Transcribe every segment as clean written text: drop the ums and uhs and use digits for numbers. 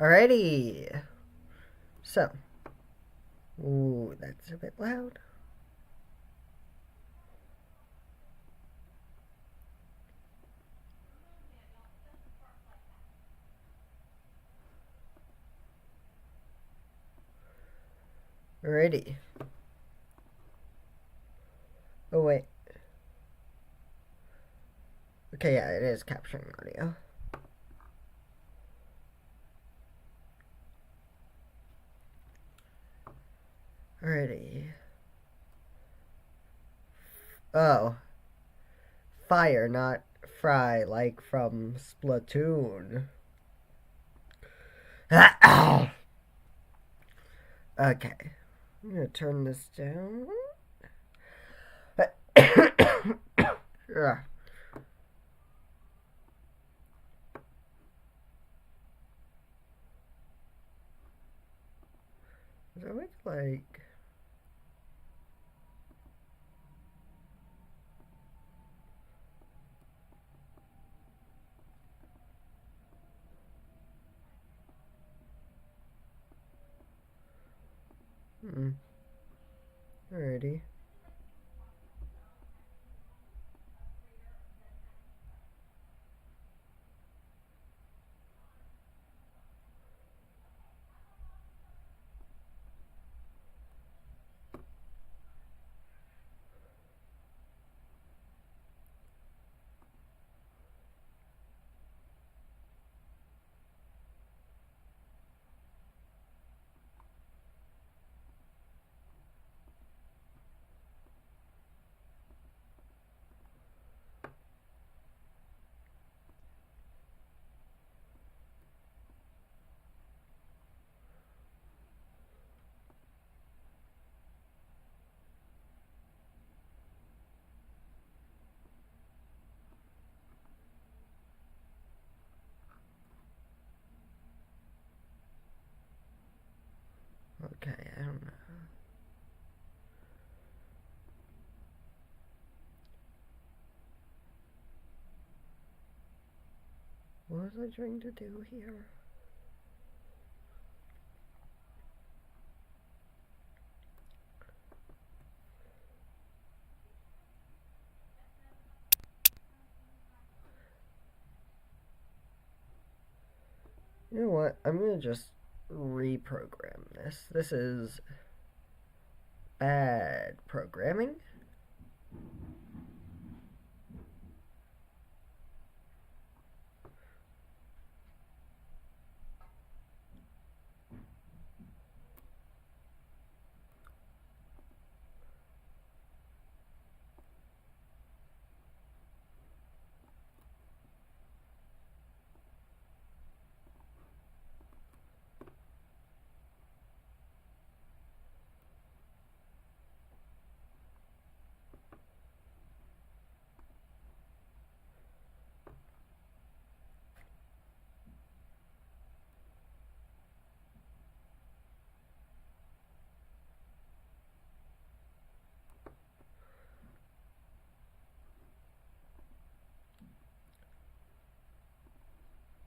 Alrighty. So, ooh, that's a bit loud. Alrighty. Oh, wait. Okay, yeah, it is capturing audio. Alrighty. Oh. Fire, not fry, like from Splatoon. Okay. I'm gonna turn this down. Is that like... Alrighty. Okay, I don't know. What was I trying to do here? You know what? I'm gonna just reprogram this. This is bad programming.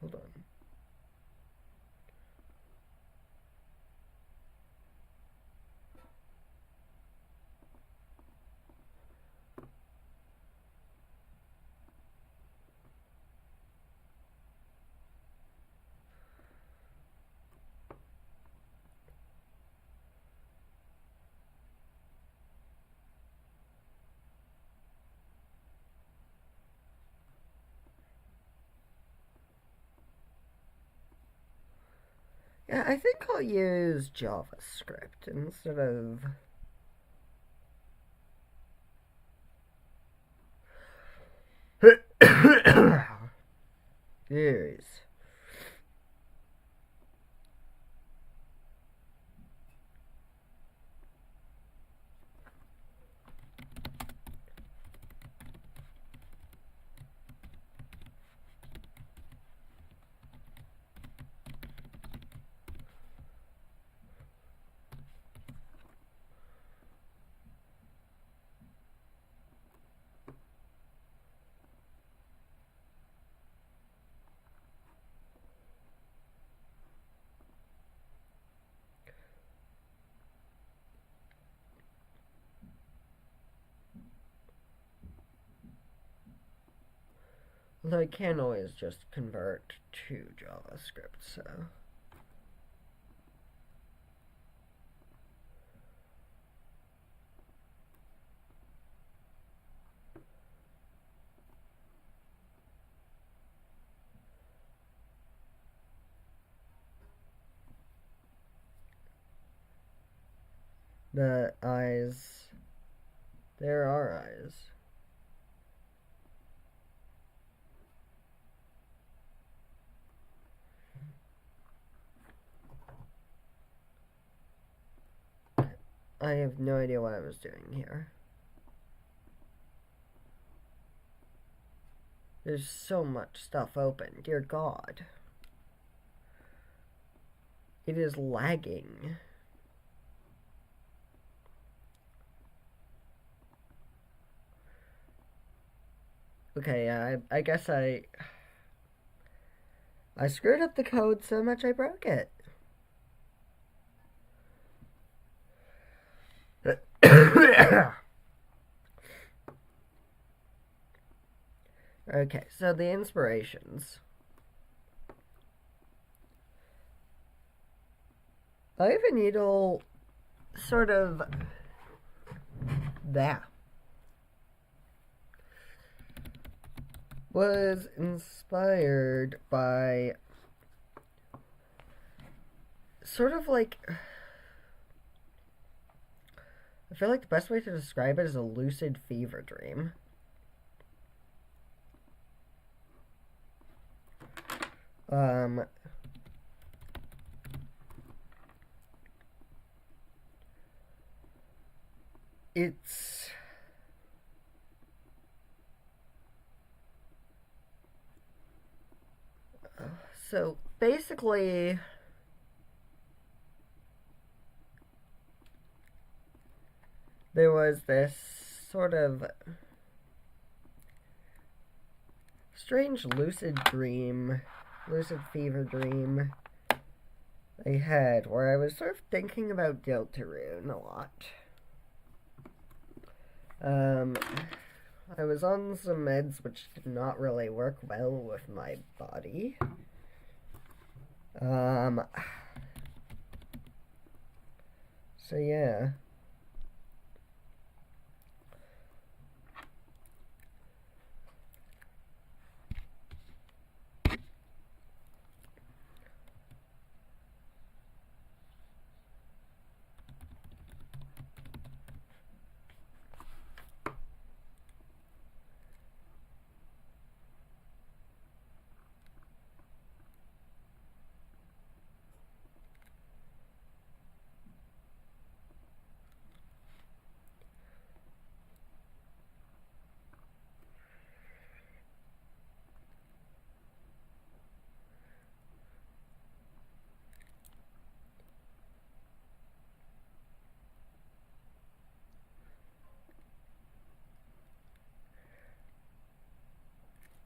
Hold on. Yeah, I think I'll use JavaScript instead of... Jeez. Although I can always just convert to JavaScript, so. The eyes. There are eyes. I have no idea what I was doing here. There's so much stuff open. Dear God. It is lagging. Okay, I guess I screwed up the code so much I broke it. Okay, so the inspirations. I have a needle sort of that was inspired by sort of like, I feel like the best way to describe it is a lucid fever dream. It's so basically there was this sort of strange lucid fever dream I had where I was sort of thinking about Deltarune a lot. I was on some meds which did not really work well with my body. So yeah.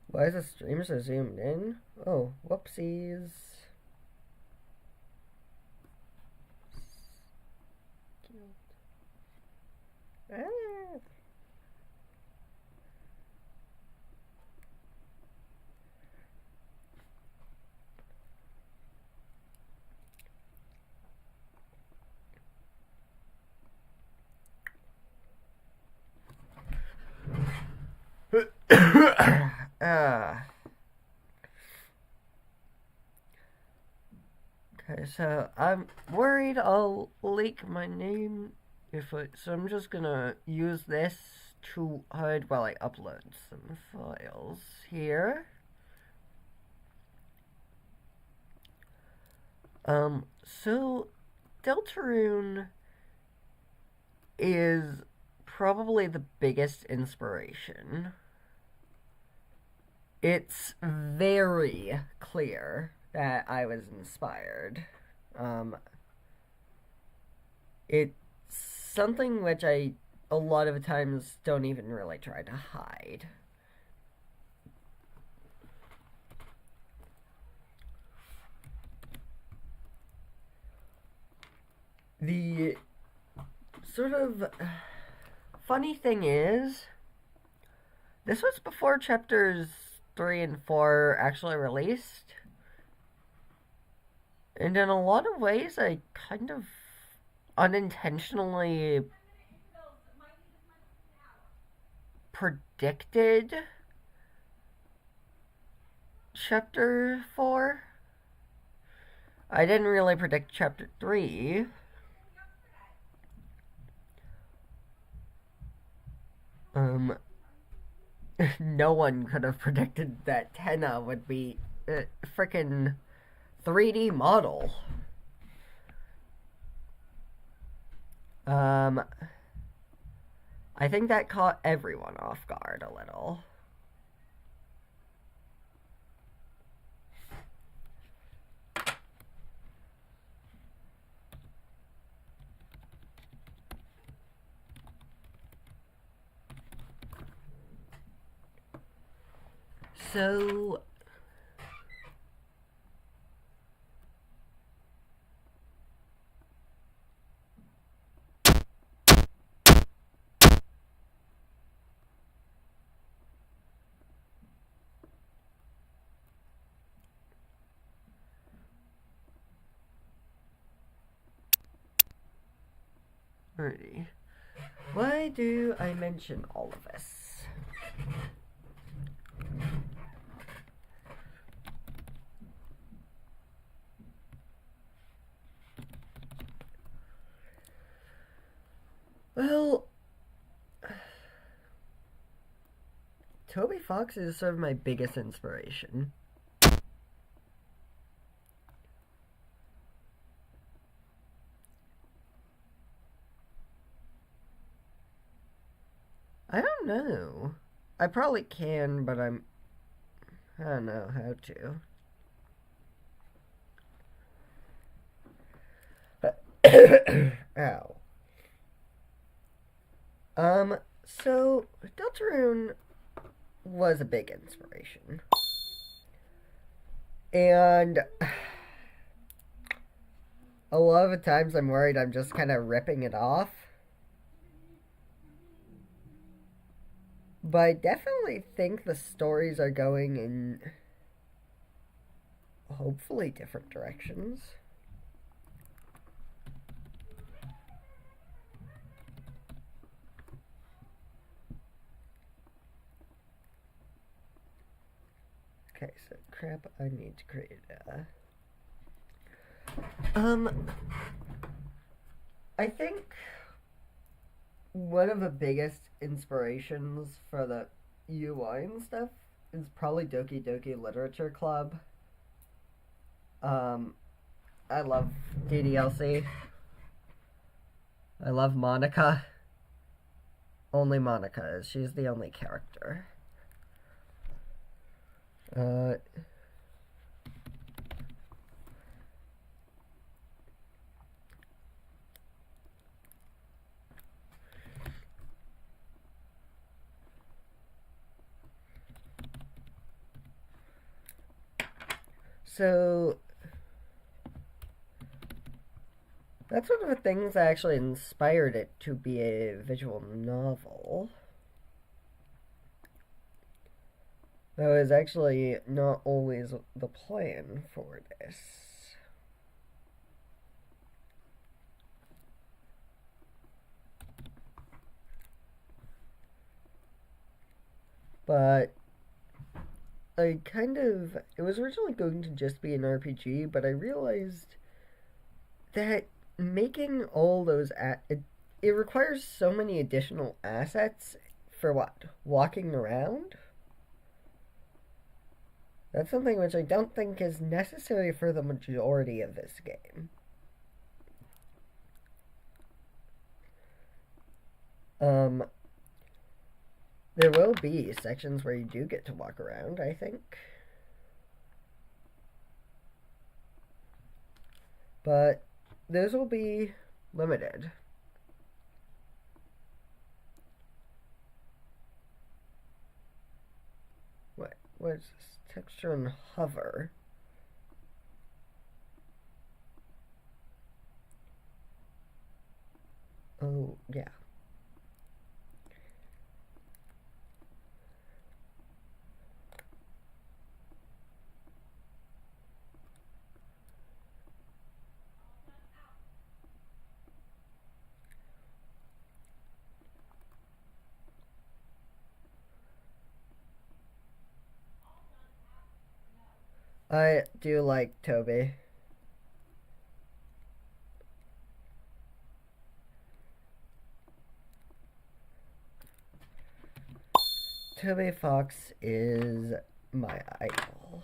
Why is the stream so zoomed in? Oh, whoopsies. Ah. Okay, so I'm worried I'll leak my name so I'm just gonna use this to hide while I upload some files here. So Deltarune is probably the biggest inspiration. It's very clear that I was inspired. It's something which I a lot of times don't even really try to hide. The sort of funny thing is, this was before chapters 3 and 4 actually released. And in a lot of ways, I kind of unintentionally predicted Chapter 4. I didn't really predict Chapter 3. No one could have predicted that Tenna would be a frickin' 3D model. I think that caught everyone off guard a little. So, alrighty. Why do I mention all of this? Well, Toby Fox is sort of my biggest inspiration. I don't know. I probably can, but I don't know how to. Ow. So Deltarune was a big inspiration. And a lot of the times I'm worried I'm just kind of ripping it off. But I definitely think the stories are going in hopefully different directions. Okay, so crap, I need to create I think one of the biggest inspirations for the UI and stuff is probably Doki Doki Literature Club. I love DDLC. I love Monika. Only Monika is. She's the only character. So that's one of the things that actually inspired it to be a visual novel. That was actually not always the plan for this. But it was originally going to just be an RPG, but I realized that making all those, it requires so many additional assets for what? Walking around? That's something which I don't think is necessary for the majority of this game. There will be sections where you do get to walk around, I think. But those will be limited. What is this? Texture and hover. Oh, yeah. I do like Toby. Toby Fox is my idol.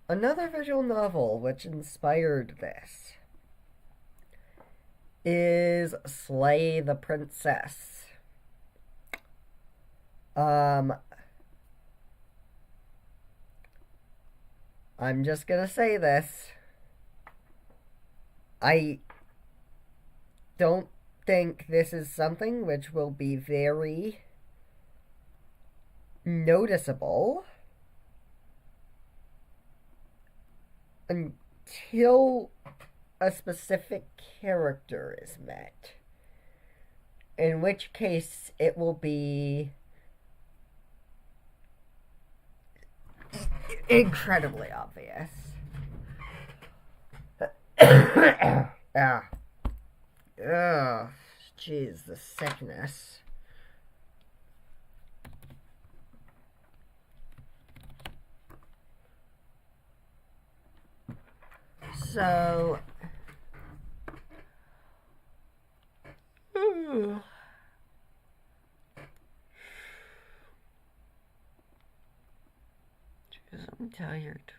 Another visual novel which inspired this is Slay the Princess. I'm just gonna say this. I don't think this is something which will be very noticeable until a specific character is met. In which case, it will be incredibly obvious. Ah. Ugh. Jeez, the sickness. So. Jeez, I'm tired.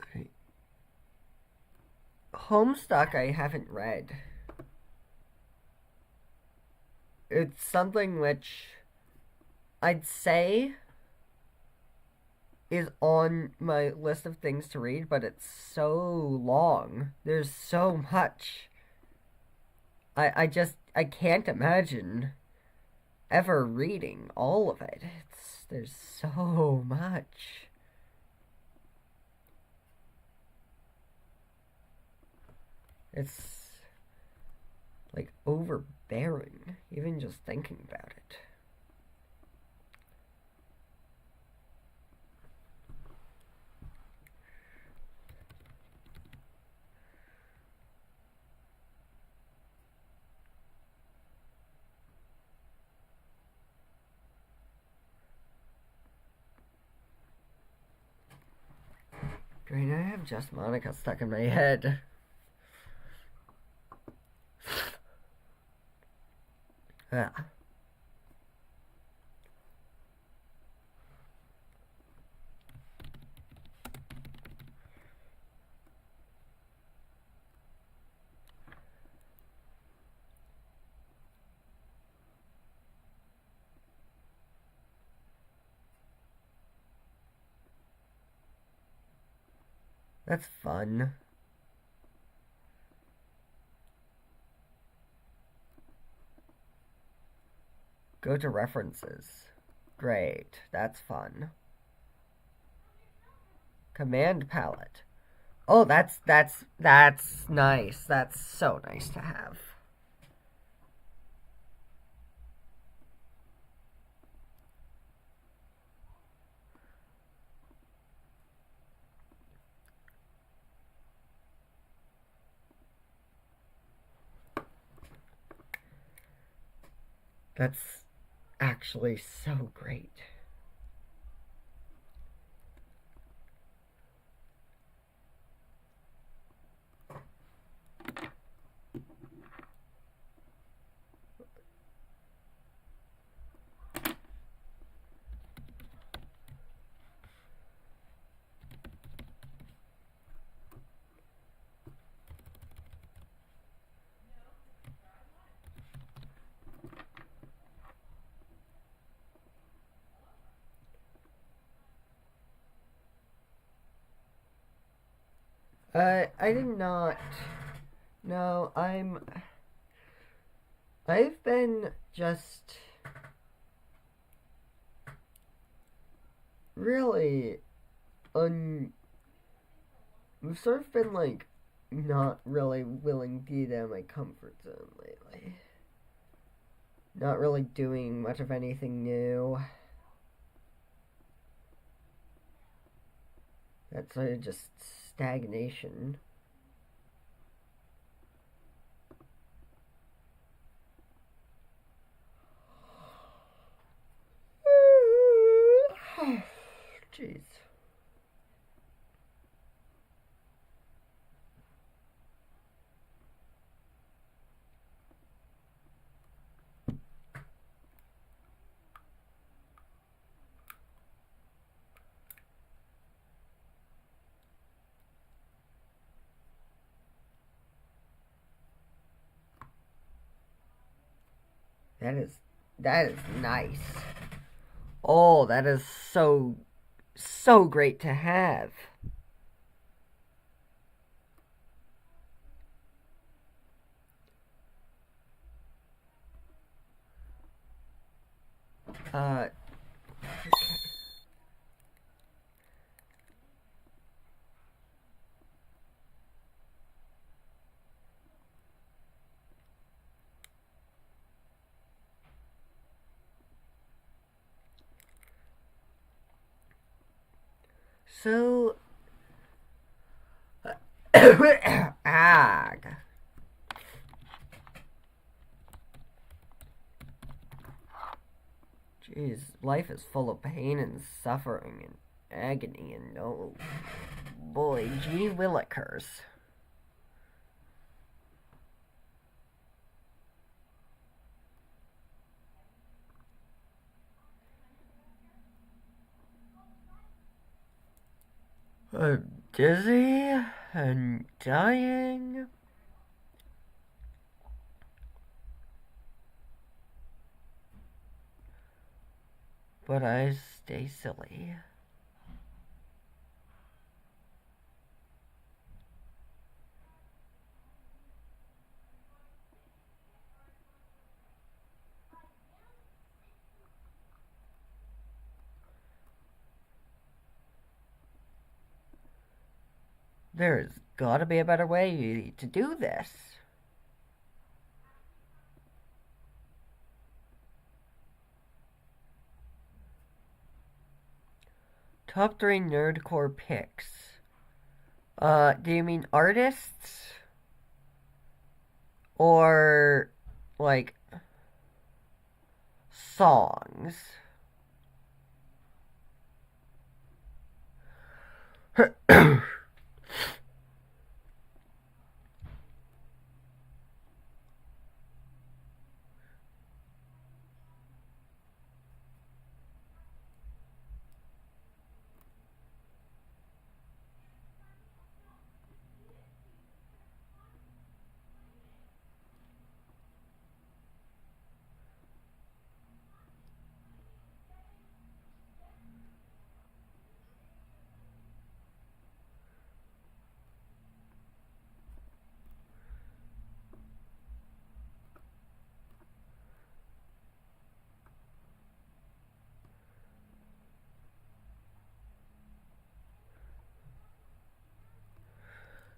Okay. Homestuck I haven't read. It's something which I'd say is on my list of things to read, but it's so long. There's so much. I can't imagine ever reading all of it. There's so much. It's like overbearing, even just thinking about it. Great, I have Just Monica stuck in my head. Yeah. That's fun. Go to references. Great, that's fun. Command palette. Oh, that's nice. That's so nice to have. That's actually so great. I did not. No, I've been just really I've sort of been like not really willing to get out of my comfort zone lately. Not really doing much of anything new. That's sort of just stagnation. Jeez. That is nice. Oh, that is so great to have. Uh so ag. Jeez, life is full of pain and suffering and agony and oh boy, gee willikers. I'm dizzy and dying. But I stay silly. There's gotta be a better way to do this. Top 3 nerdcore picks. Do you mean artists? Or, like, songs?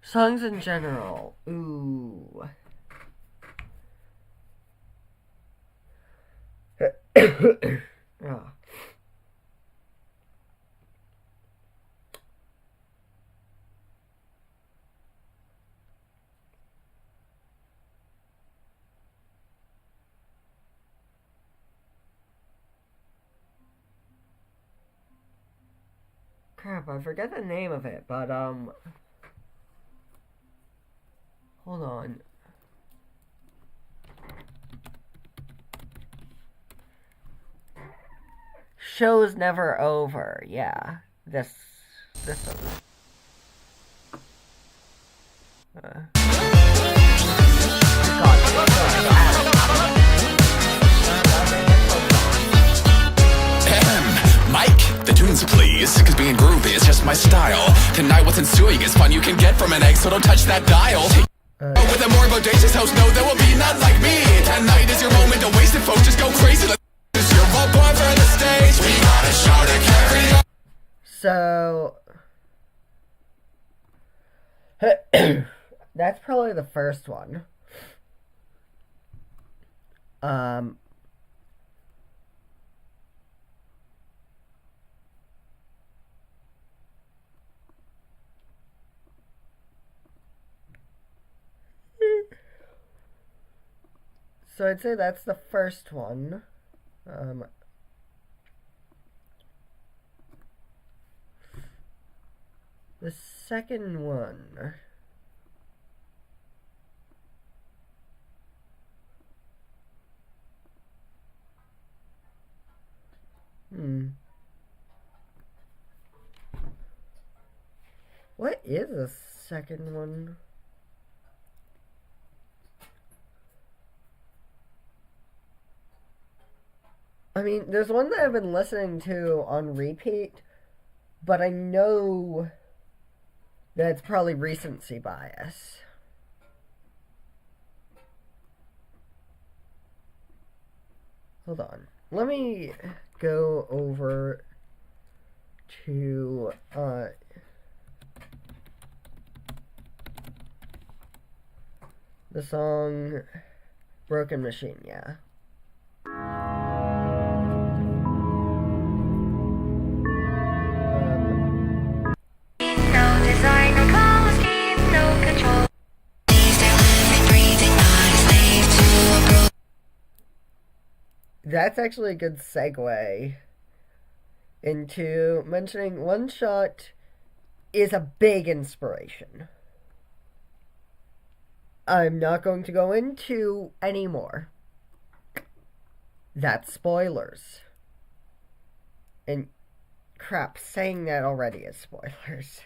Songs in general. Ooh. Oh. Crap, I forget the name of it, but hold on. Show's never over. Yeah, this one. Mike, the tunes, please. eyes, cause being groovy is just my style. Tonight what's ensuing is fun you can get from an egg, so don't touch that dial. With a more bodacious host, no, there will be none like me. Tonight is your moment to waste it, folks, just go crazy. You're all born for the stage, we got a show to carry on. So that's probably the first one. So I'd say that's the first one. The second one. What is the second one? I mean, there's one that I've been listening to on repeat, but I know that it's probably recency bias. Hold on. Let me go over to the song Broken Machine, yeah. That's actually a good segue into mentioning One Shot is a big inspiration. I'm not going to go into any more. That's spoilers. And crap, saying that already is spoilers.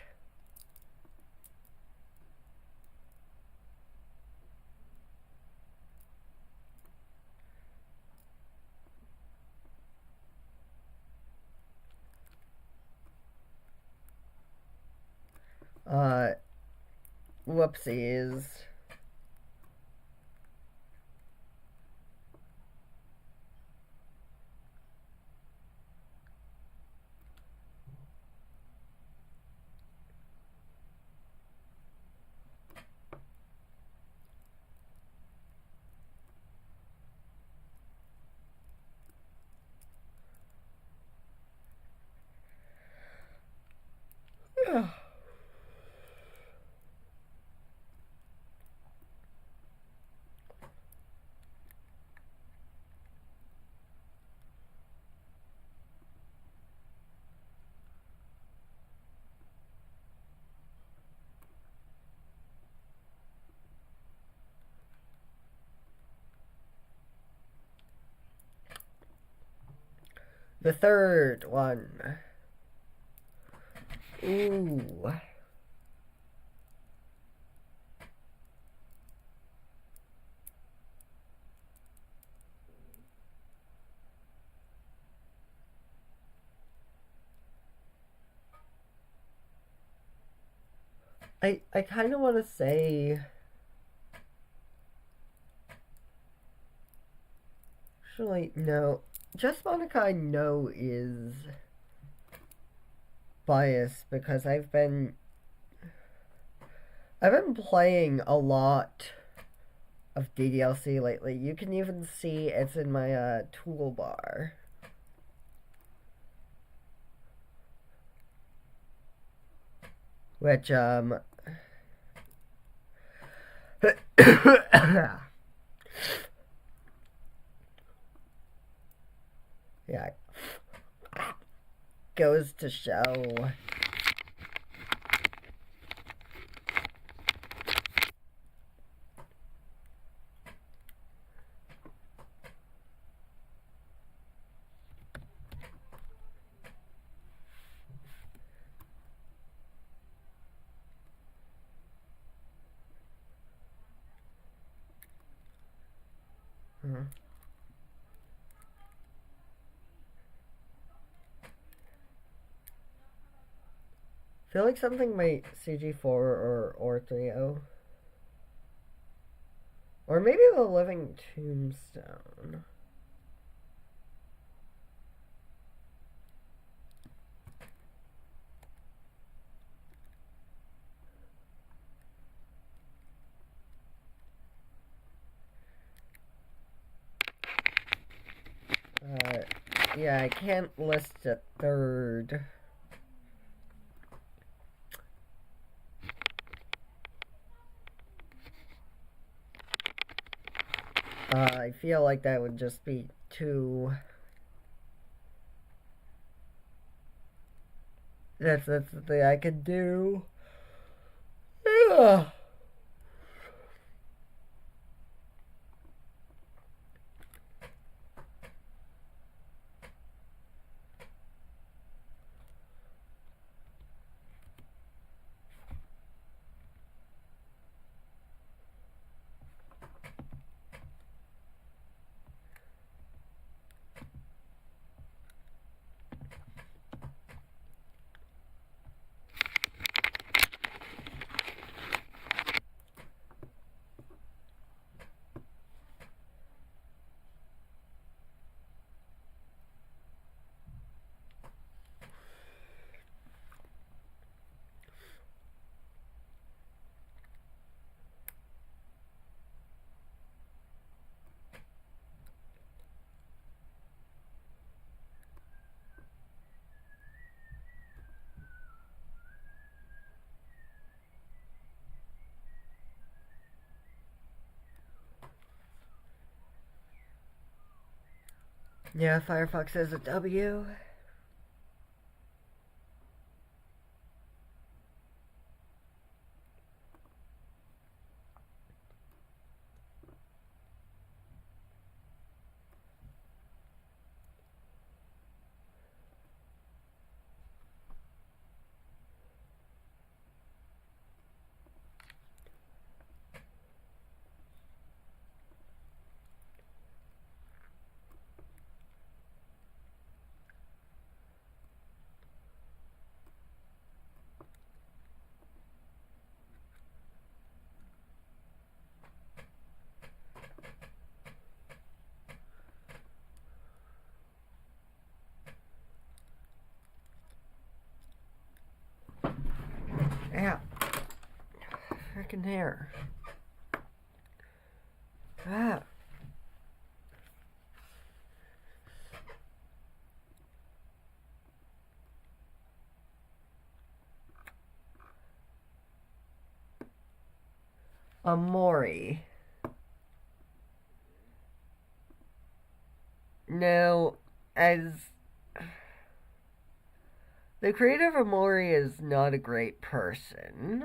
Whoopsies. The third one. Ooh. I kind of want to say... Actually, no. Just Monica I know is biased because I've been playing a lot of DDLC lately. You can even see it's in my toolbar. Which yeah, goes to show. feel like something by CG4 or Orthrio. Or maybe The Living Tombstone. Yeah, I can't list a third. I feel like that would just be too... That's the thing I could do. Ugh. Yeah, Firefox is a W. Yeah. Freaking hair. Ah. Amori. Now, as the creator of Amori is not a great person,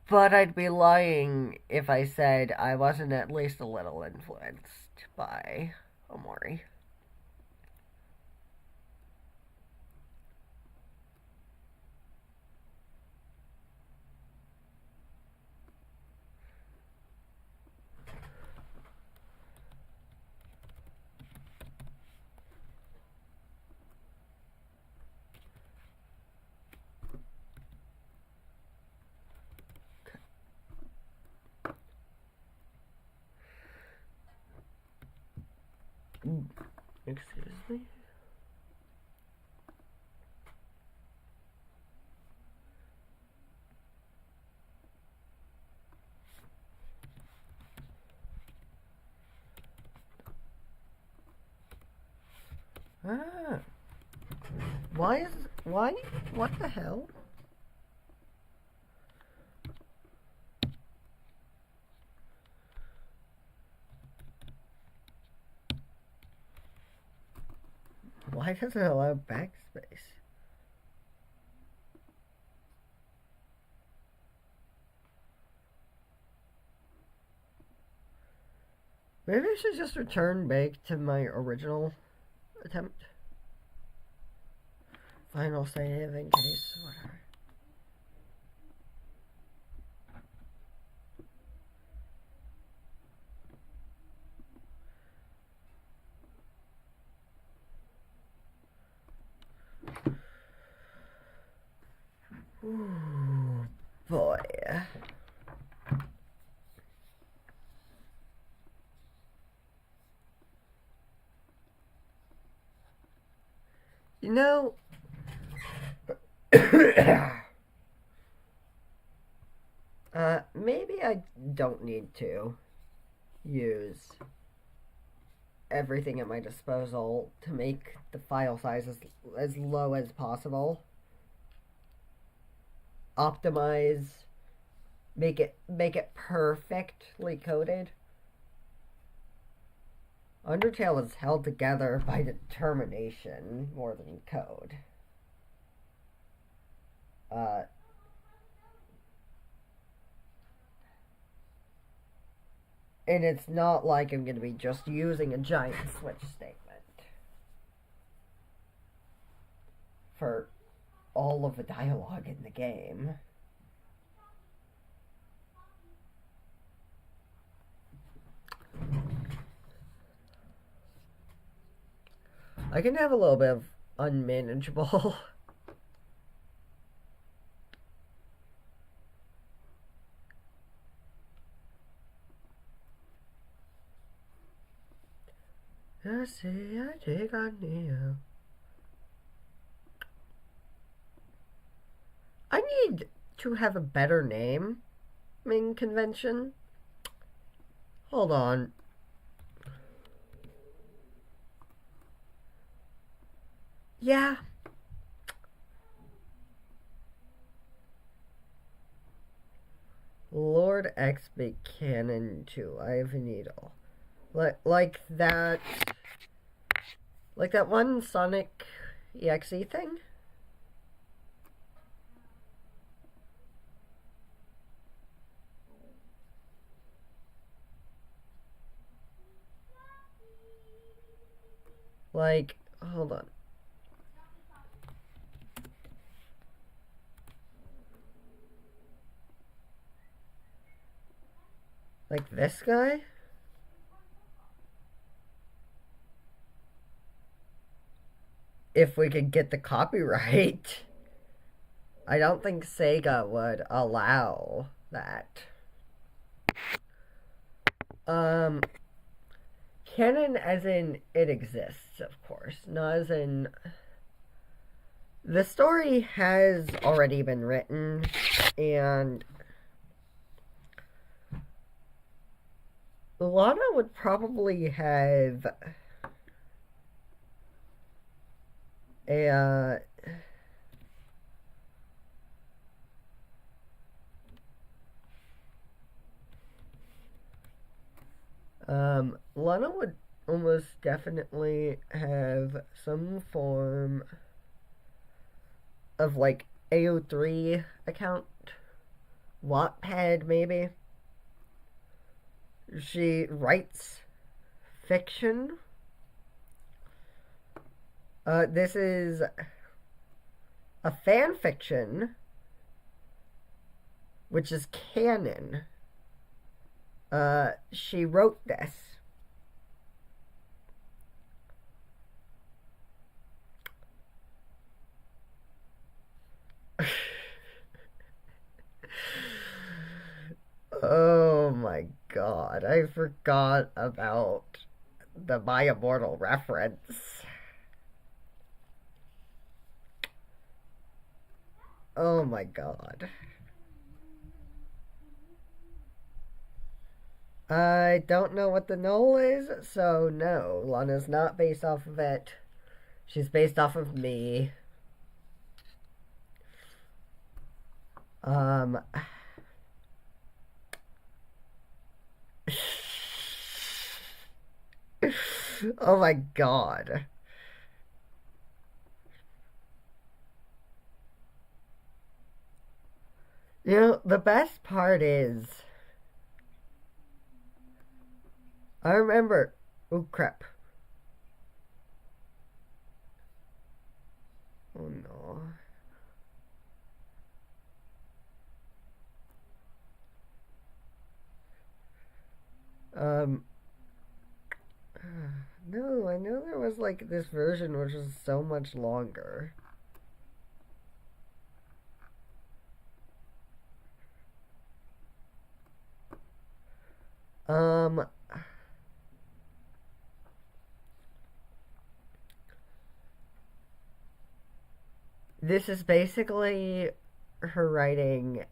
but I'd be lying if I said I wasn't at least a little influenced by Amori. Excuse me? Ah. Why? What the hell? Why doesn't it allow backspace? Maybe I should just return back to my original attempt. Final save in case, whatever. You know, maybe I don't need to use everything at my disposal to make the file size as low as possible. Optimize, make it perfectly coded. Undertale is held together by determination more than code. And it's not like I'm going to be just using a giant switch statement for all of the dialogue in the game. I can have a little bit of unmanageable. I see, I take on you. I need to have a better name in convention. Hold on. Yeah. Lord X Buchanan 2. I have a needle. Like that one Sonic EXE thing? Like, hold on. Like this guy? If we could get the copyright. I don't think Sega would allow that. Canon as in it exists, of course. Not as in... The story has already been written, and... Lana would probably have a Lana would almost definitely have some form of like AO3 account, Wattpad maybe. She writes fiction. This is a fan fiction, which is canon. She wrote this. Oh my god, I forgot about the My Immortal reference. Oh my god. I don't know what the null is, so no, Lana's not based off of it. She's based off of me. Oh my god. You know, the best part is... I remember... Oh, crap. Oh, no. No, I know there was, like, this version which was so much longer. This is basically her writing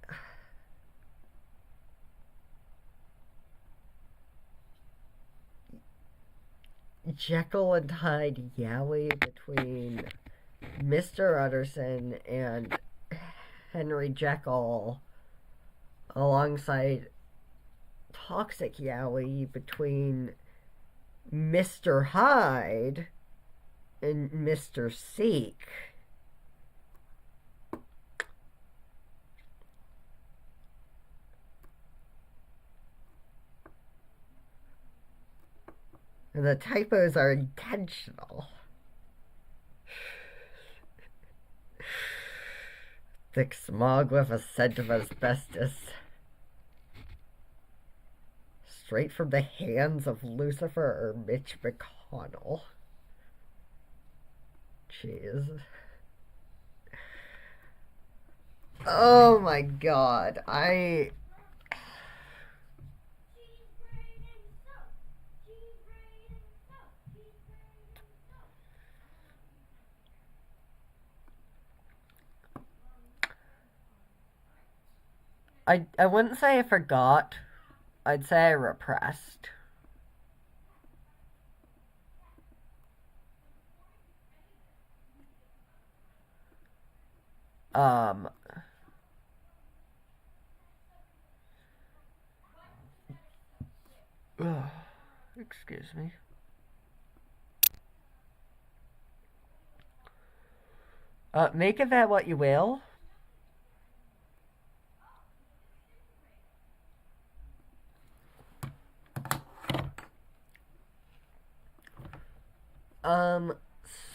Jekyll and Hyde Yowie between Mr. Utterson and Henry Jekyll, alongside Toxic Yowie between Mr. Hyde and Mr. Seek. And the typos are intentional. Thick smog with a scent of asbestos. Straight from the hands of Lucifer or Mitch McConnell. Jeez. Oh my god. I wouldn't say I forgot. I'd say I repressed. Um, excuse me. Make of that what you will.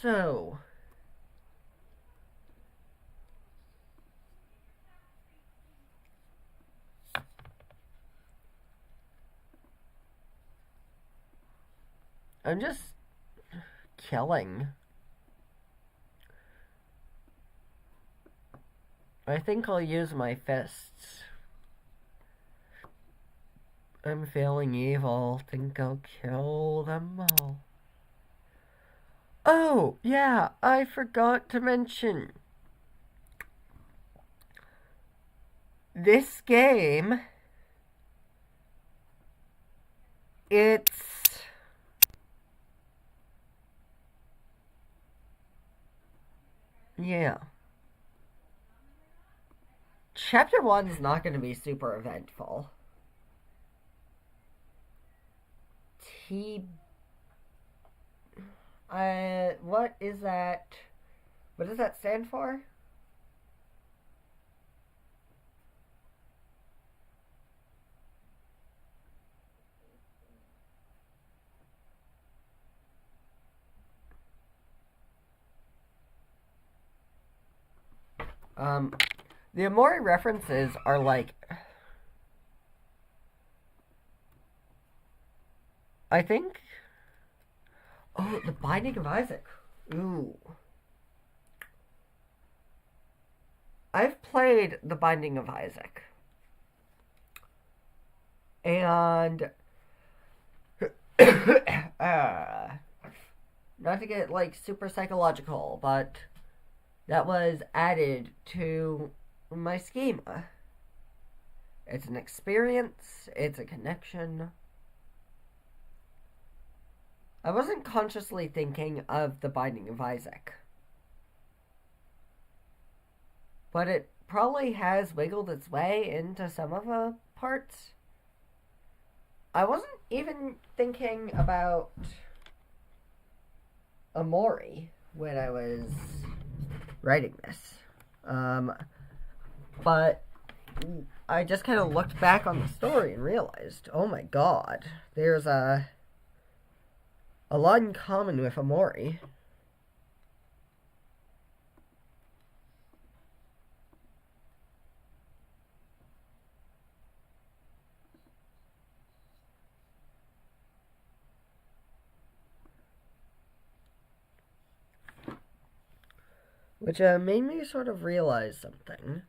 So I'm just killing. I think I'll use my fists. I'm feeling evil. Think I'll kill them all. Oh, yeah, I forgot to mention. This game, yeah. Chapter 1 is not going to be super eventful. What is that? What does that stand for? The Amori references are like, I think, oh, The Binding of Isaac. Ooh. I've played The Binding of Isaac. And not to get like super psychological, but that was added to my schema. It's an experience, it's a connection. I wasn't consciously thinking of The Binding of Isaac, but it probably has wiggled its way into some of the parts. I wasn't even thinking about Amori when I was writing this. But I just kind of looked back on the story and realized, oh my god, there's a lot in common with Amori. Which made me sort of realize something.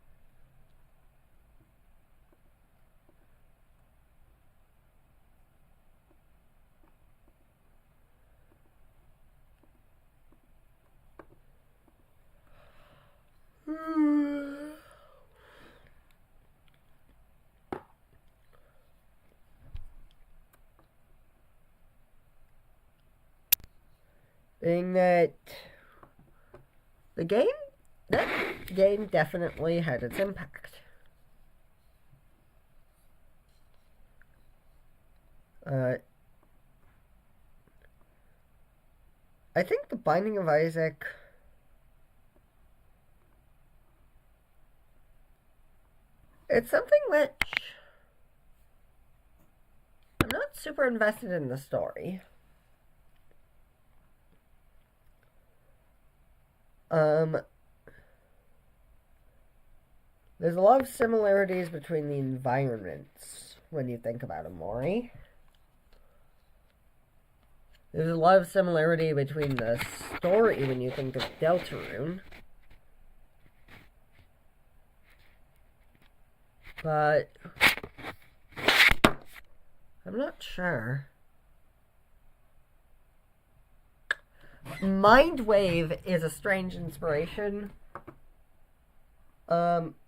being that that game definitely had its impact. I think The Binding of Isaac it's something which I'm not super invested in the story. There's a lot of similarities between the environments when you think about Omori. There's a lot of similarity between the story when you think of Deltarune. But I'm not sure. Mindwave is a strange inspiration.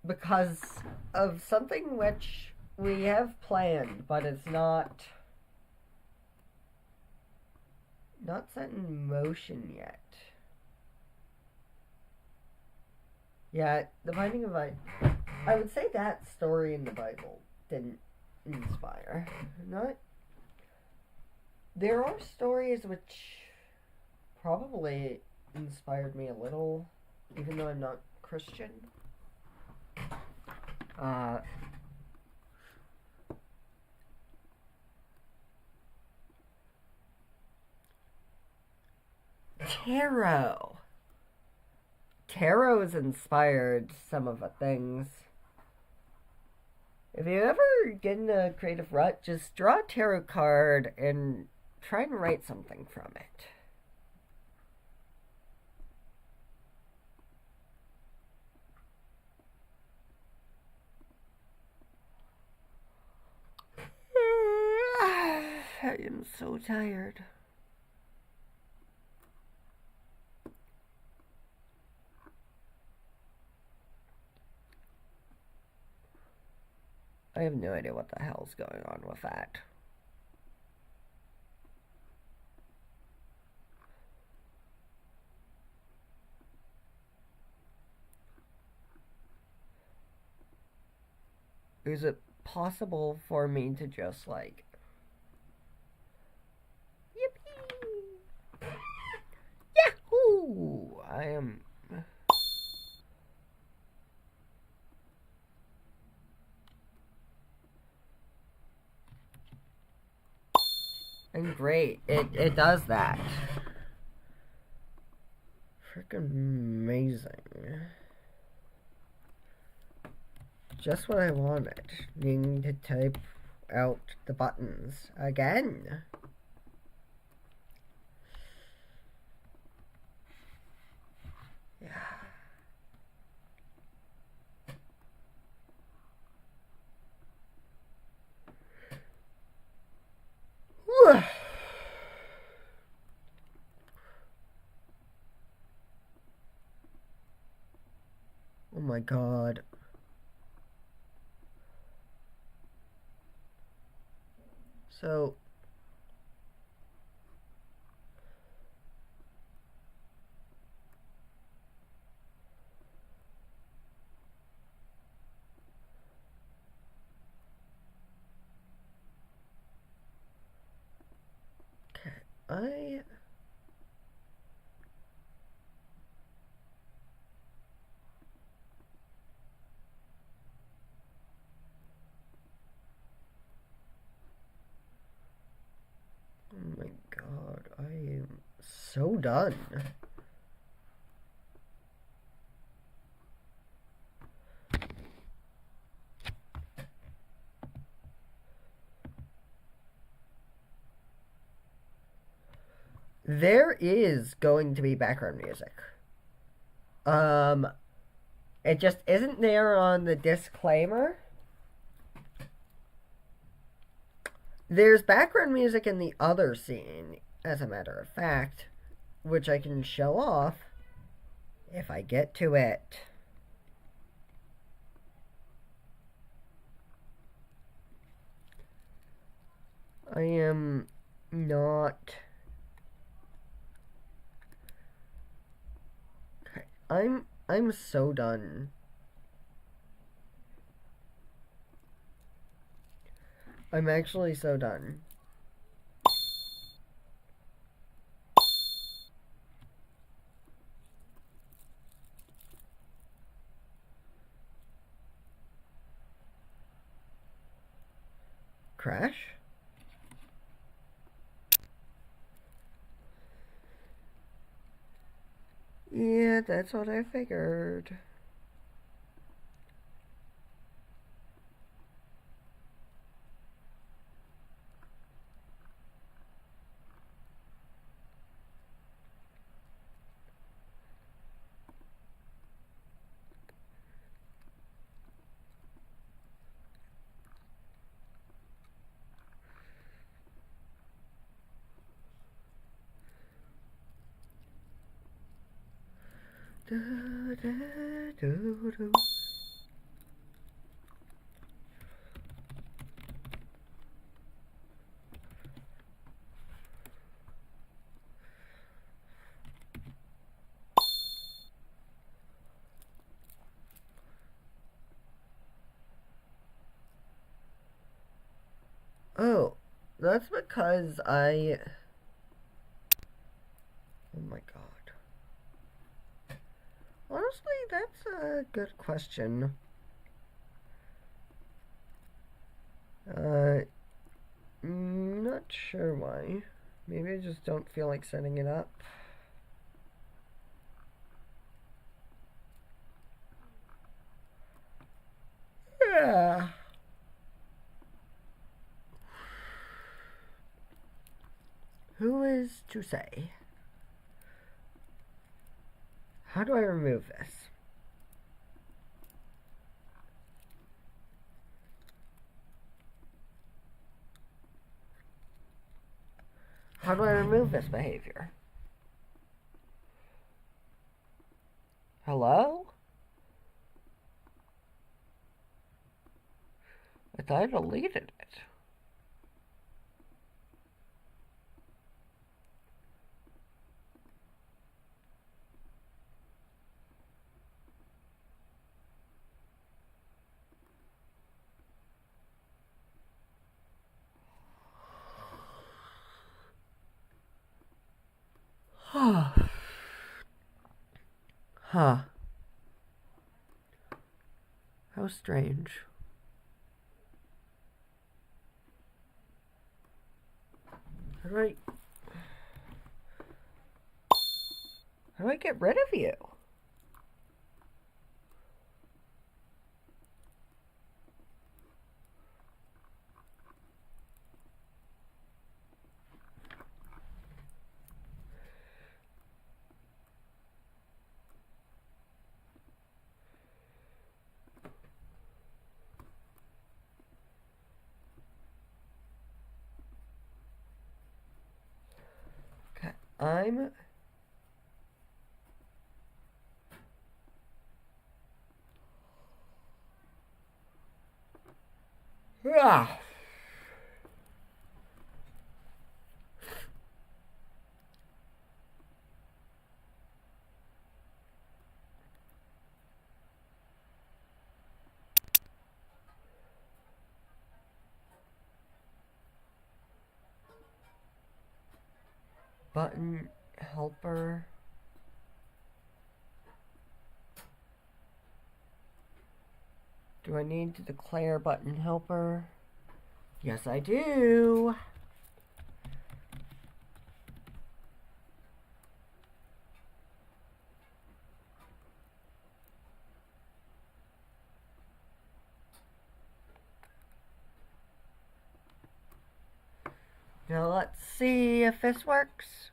Because of something which we have planned, but it's not set in motion yet. Yeah, The Binding of Isaac. I would say that story in the Bible didn't inspire. There are stories which probably inspired me a little, even though I'm not Christian. Tarot has inspired some of the things. If you ever get in a creative rut, just draw a tarot card and try and write something from it. I am so tired. I have no idea what the hell's going on with that. Is it possible for me to just like yippee! Yahoo! I am and great. It does that. Freaking amazing. Just what I wanted. Needing to type out the buttons again. Yeah. Whew. Oh my god. So I oh my god, I am so done. There is going to be background music. It just isn't there on the disclaimer. There's background music in the other scene, as a matter of fact, which I can show off if I get to it. I am not I'm so done. I'm actually so done. Crash? Yeah, that's what I figured. Do, do, do, do. Oh, that's because I... Oh my god. Honestly, that's a good question. Not sure why. Maybe I just don't feel like setting it up. Yeah. Who is to say? How do I remove this? How do I remove this behavior? Hello? I thought I deleted it. Huh. How strange. How do I get rid of you? Okay, I'm... Ah. Button helper. Do I need to declare button helper? Yes, I do. Now let's see if this works.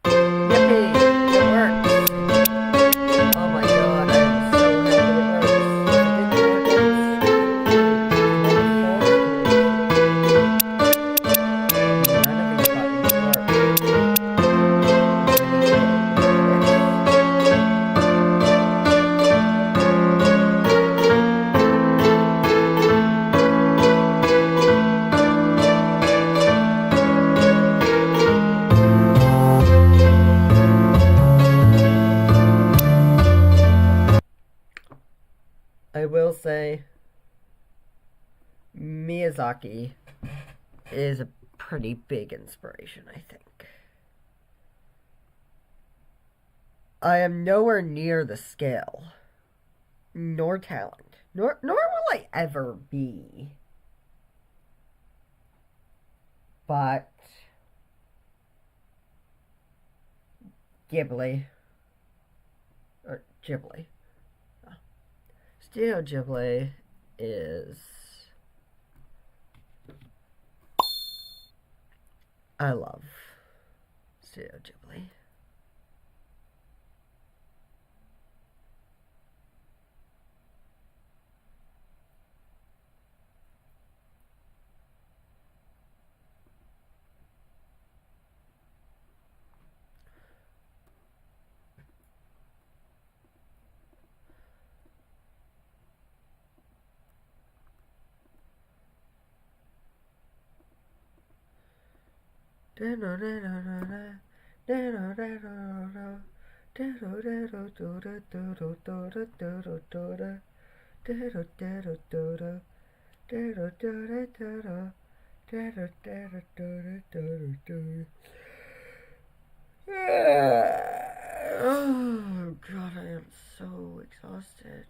Yippee! It works! Oh my god, I'm so happy it works. If it didn't work, none of these buttons work. say Miyazaki is a pretty big inspiration, I think. I am nowhere near the scale, nor talent, nor will I ever be. But Ghibli, or Ghibli, Studio Ghibli is, I love Studio Ghibli. Oh god, I am so exhausted.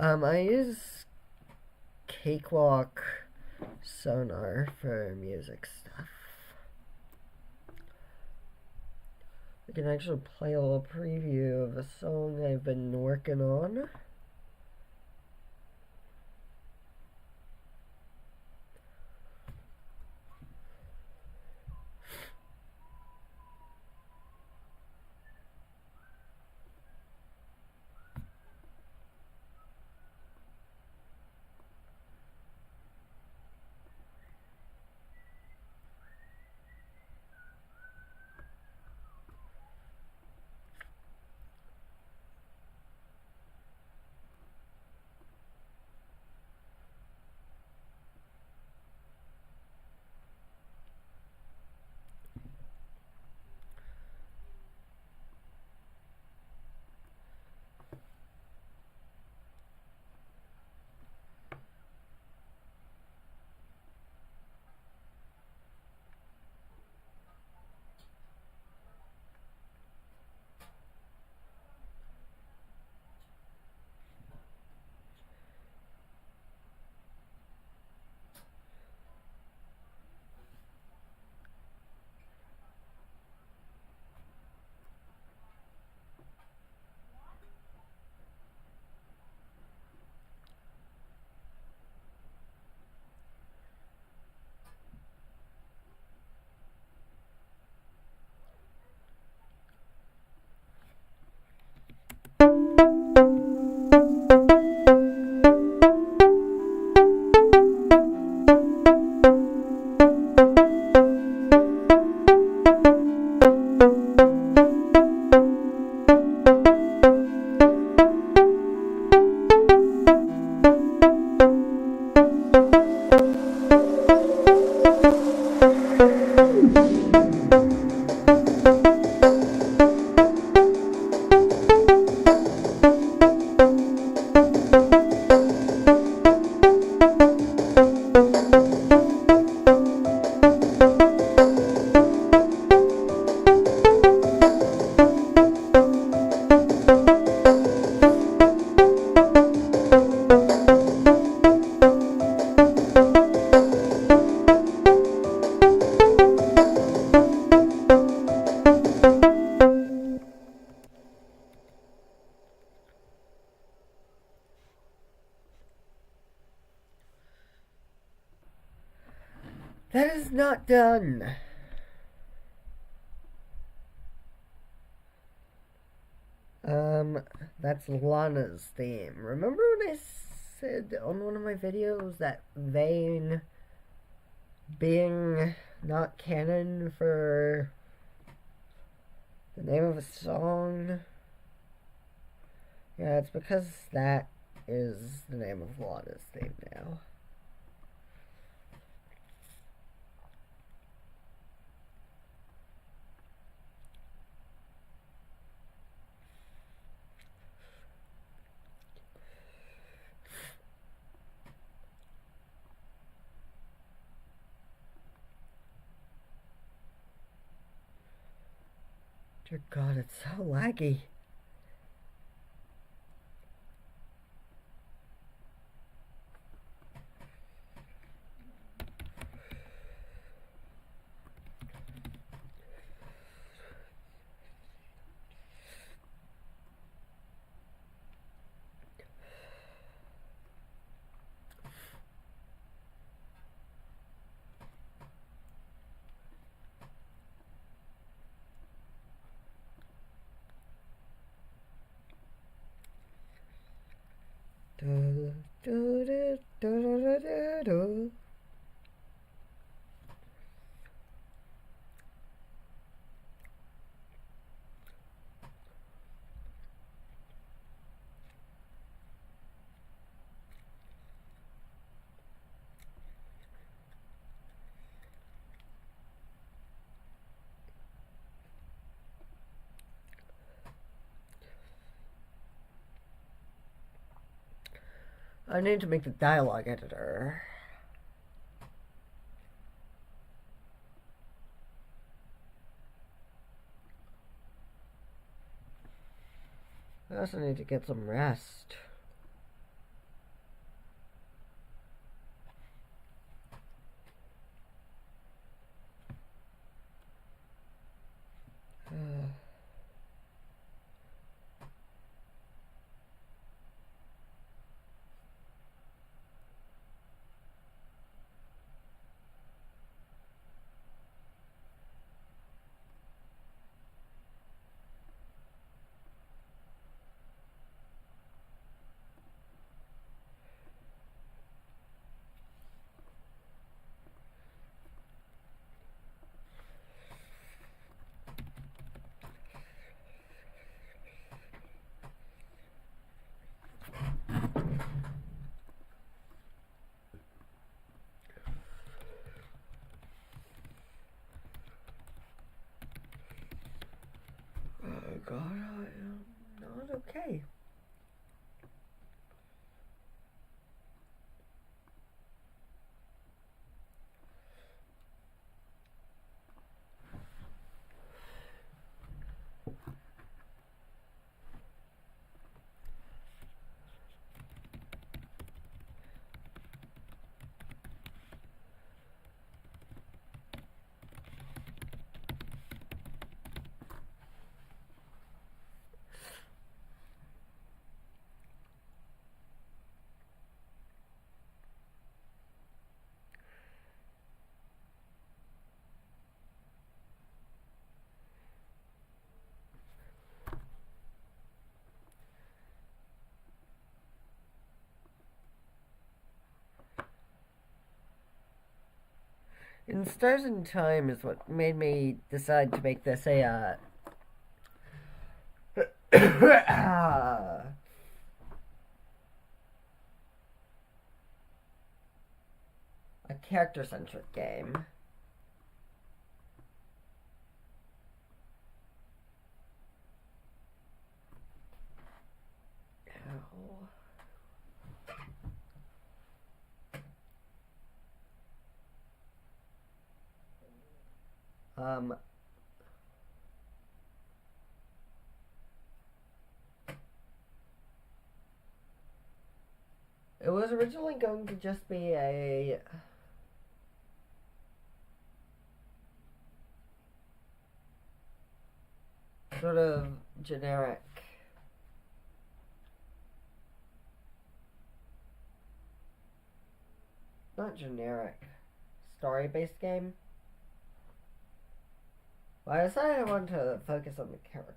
I use Cakewalk Sonar for music stuff. I can actually play a little preview of a song I've been working on. That is not done. That's Lana's theme. Remember when I said on one of my videos that Vane being not canon for the name of a song? Yeah, it's because that is the name of Lana's theme now. Dear God, it's so laggy. Do, do, do, do, do, do, do. I need to make the dialogue editor. I also need to get some rest. And Stars in Time is what made me decide to make this a a character-centric game. It was originally going to just be a sort of generic story-based game. But I decided I wanted to focus on the characters.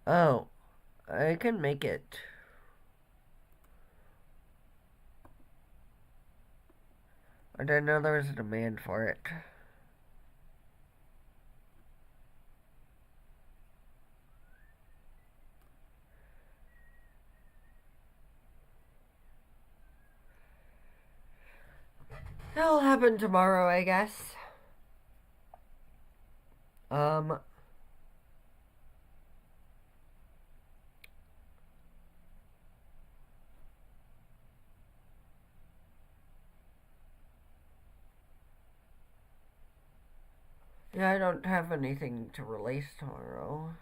Oh, I can make it. I didn't know there was a demand for it. That'll happen tomorrow, I guess. Yeah, I don't have anything to release tomorrow.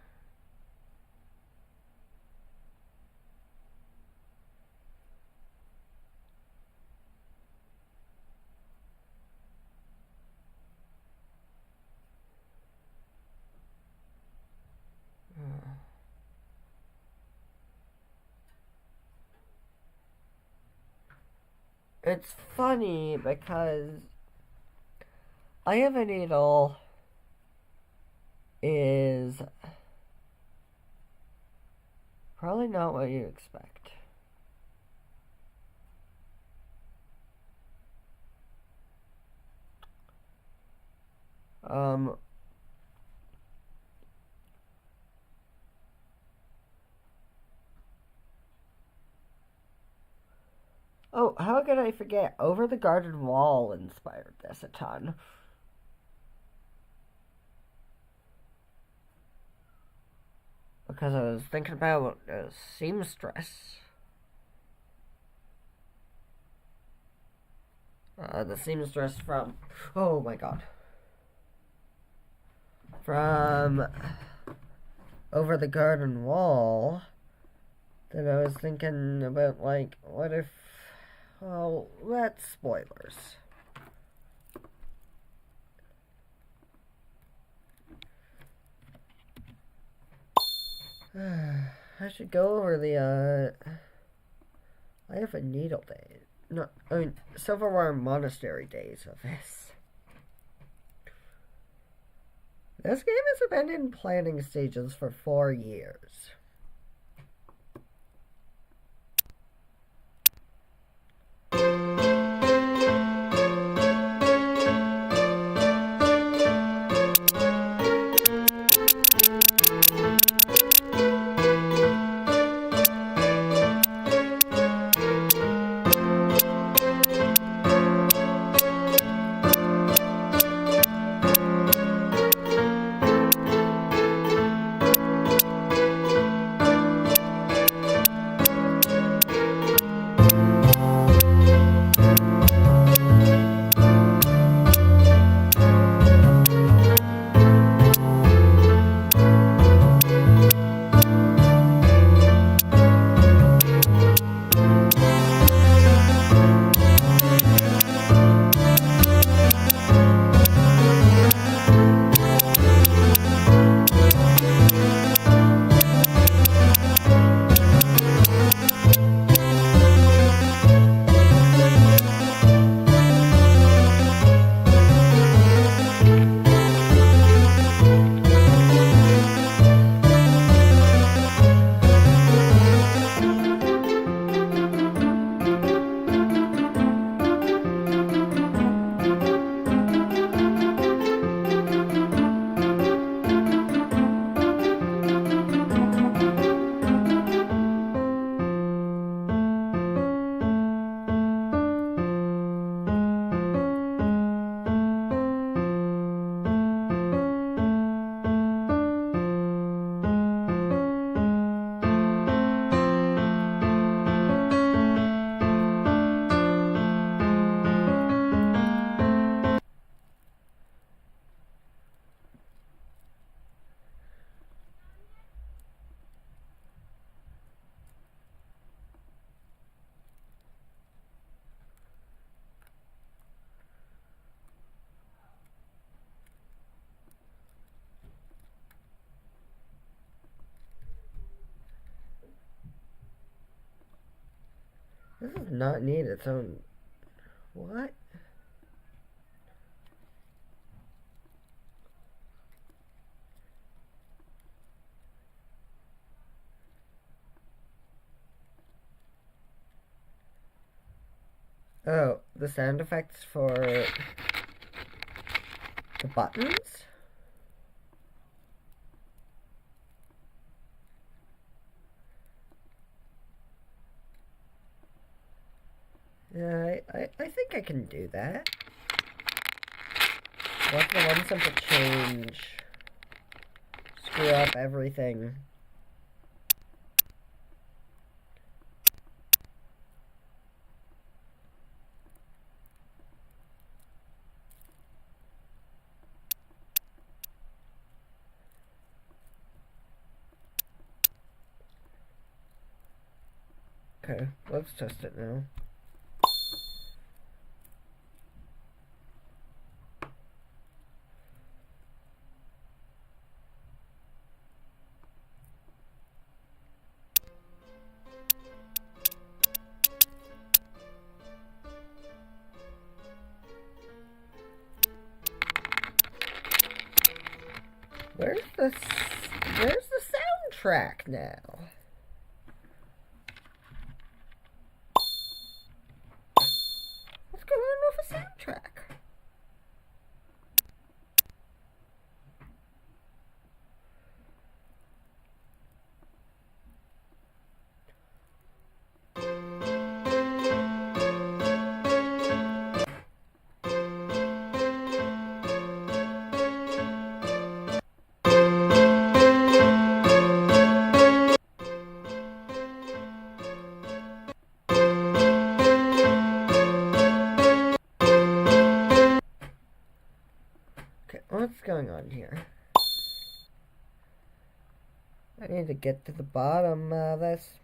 It's funny because I Have a Needle is probably not what you expect. Oh, how could I forget? Over the Garden Wall inspired this a ton. Because I was thinking about seamstress. The seamstress from... Oh my god. From Over the Garden Wall. Then I was thinking about, like, what if... Well, that's spoilers. I should go over the, I Have a Needle day. No, I mean, Silverware Monastery days of this. This game has been in planning stages for 4 years. This does not need its own... What? Oh, the sound effects for the buttons? Yeah, I think I can do that. What's the one simple change? Screw up everything. Okay, let's test it now. Where's the soundtrack now? What's going on with the soundtrack? What's going on here? I need to get to the bottom of this.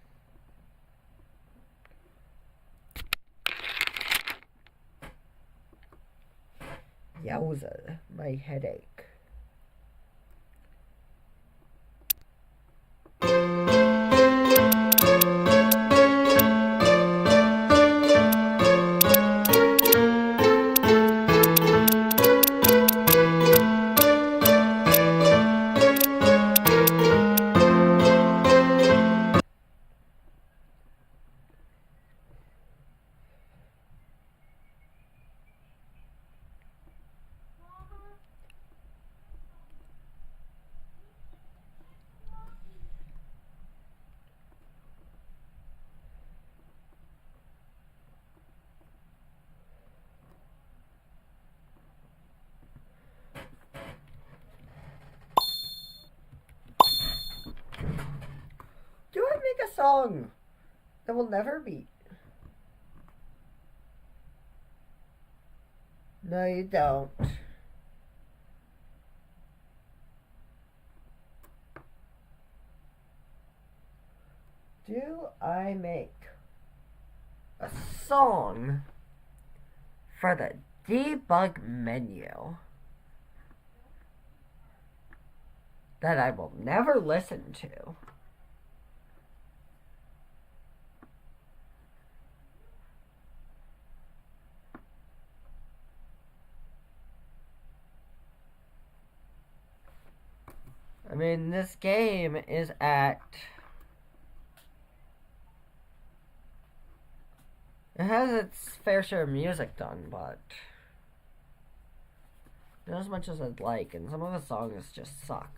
Yowza, my headache. Song that will never beat. No, you don't. Do I make a song for the debug menu that I will never listen to? I mean, this game is at... It has its fair share of music done, but... not as much as I'd like, and some of the songs just suck.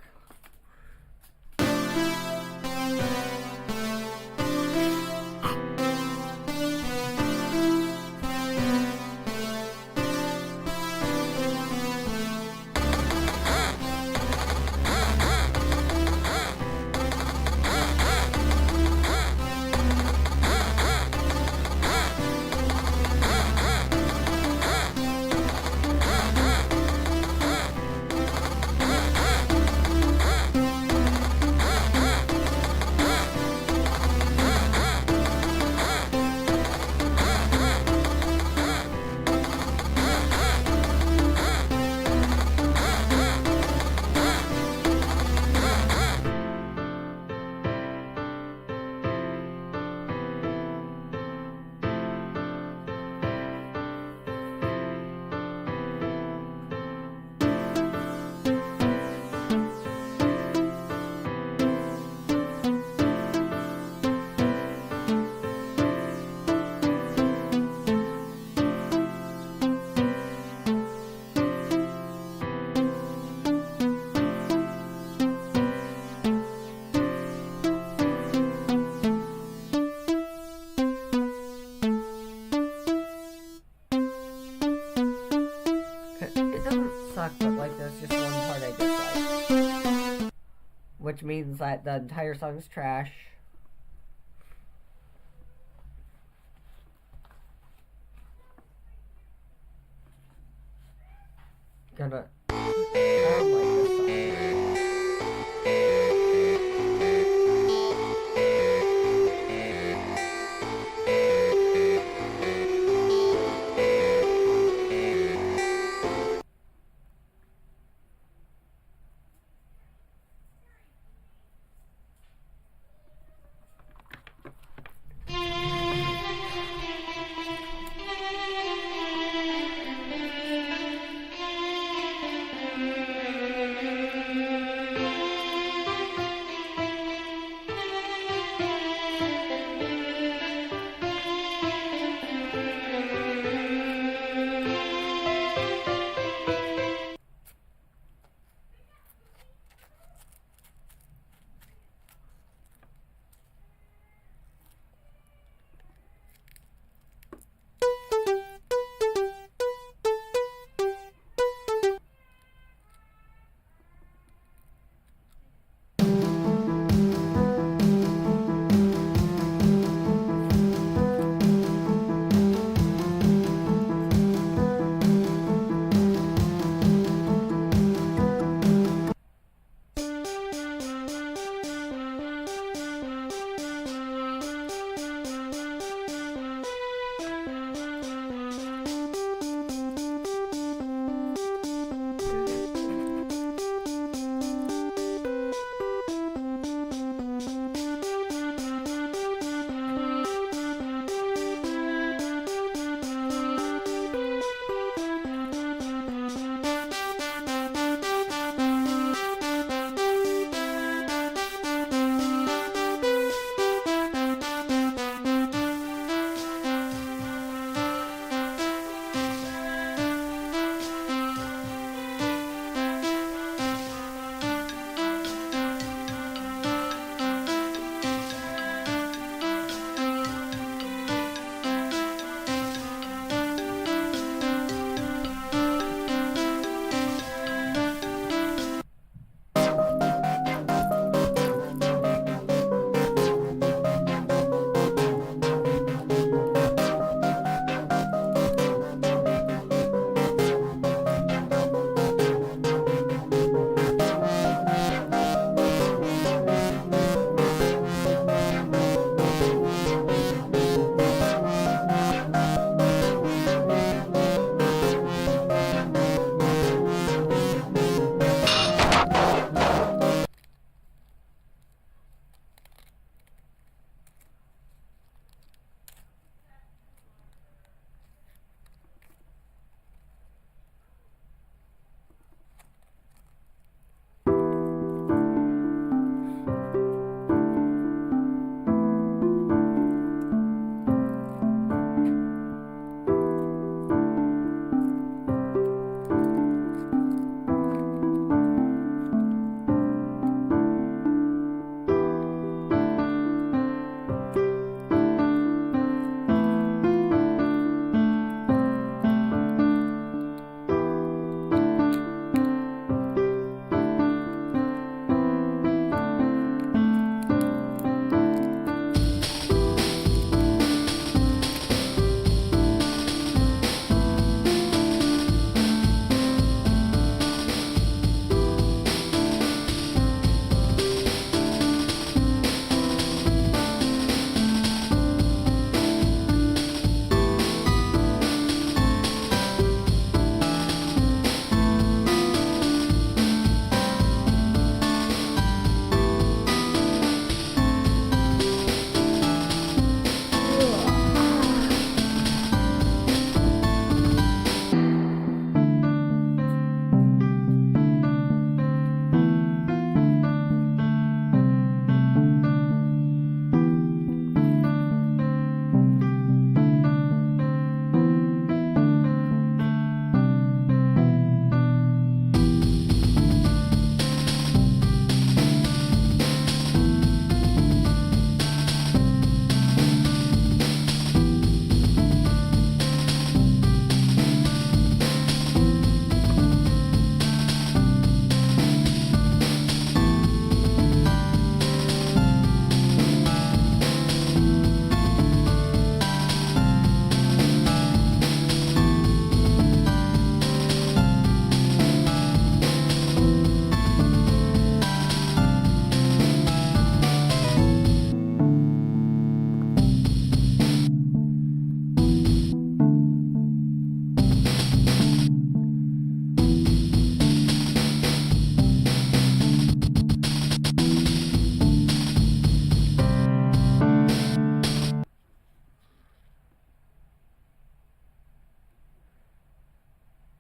which means that the entire song's trash. Gonna... I don't like this song.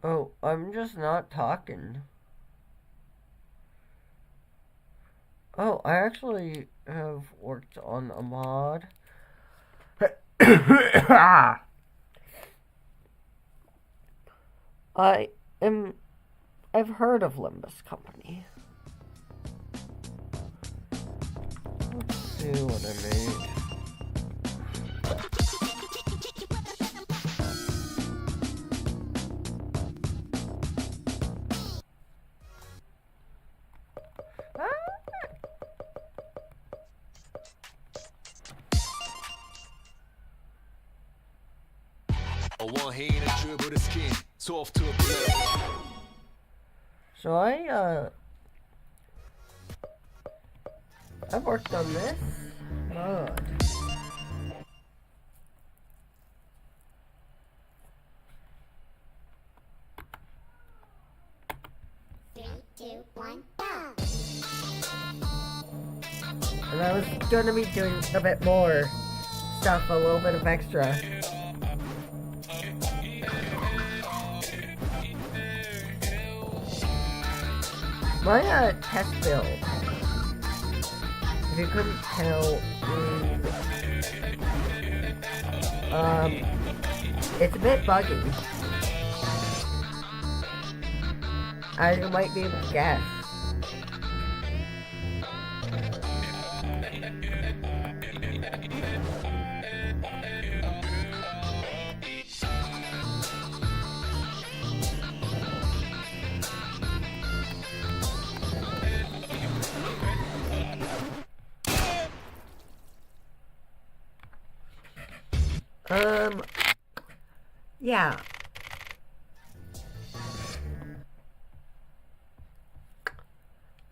Oh, I'm just not talking. Oh, I actually have worked on a mod. I am. I've heard of Limbus Company. Let's see what I made. A one hand and dribble the skin, soft to a blood. So I've worked on this mod. And I was gonna be doing a bit more stuff, a little bit of extra. My test build, if you couldn't tell, it's a bit buggy, as you might be able to guess. Yeah.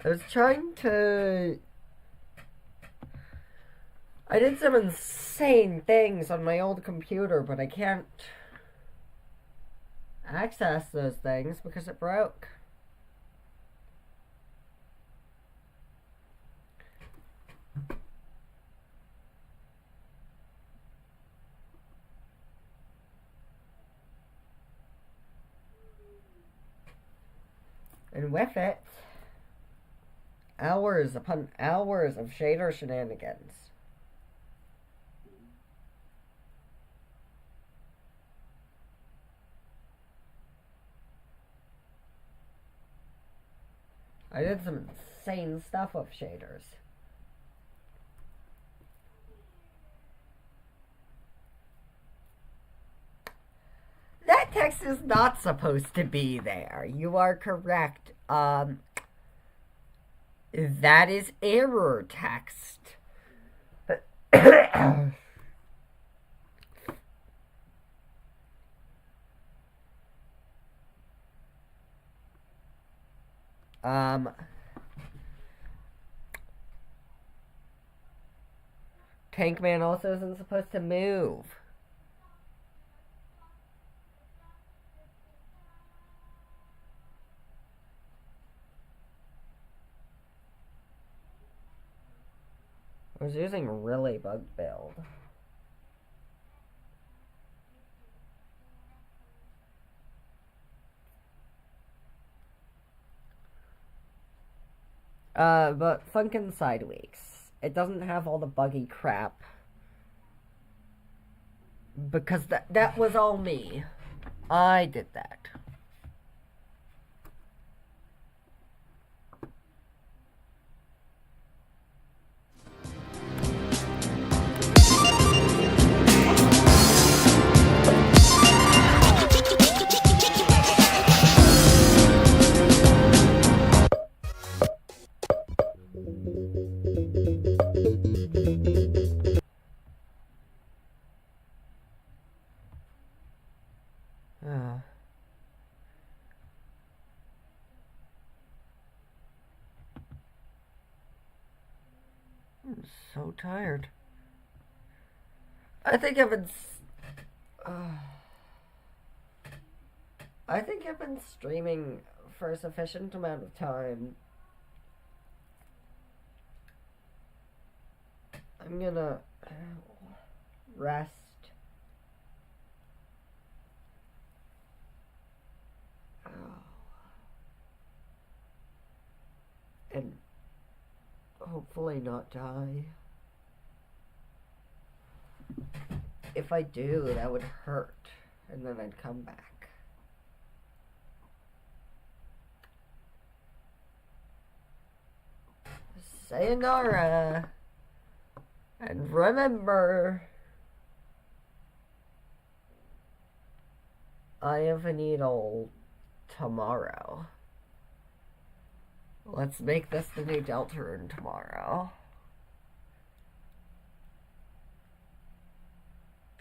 I was trying to... I did some insane things on my old computer, but I can't access those things because it broke. And with it, hours upon hours of shader shenanigans. I did some insane stuff with shaders. That text is not supposed to be there. You are correct. That is error text. Tankman also isn't supposed to move. I was using really bug build. But Funkin' Sideweeks. It doesn't have all the buggy crap. Because that was all me. I did that. I'm so tired. I think I've been streaming for a sufficient amount of time. I'm gonna rest. hopefully not die. If I do, that would hurt, and then I'd come back. Sayonara, and remember, I have a needle tomorrow. Let's make this the new Deltarune tomorrow.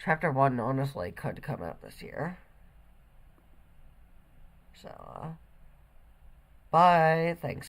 Chapter 1 honestly could come out this year. So, bye. Thanks.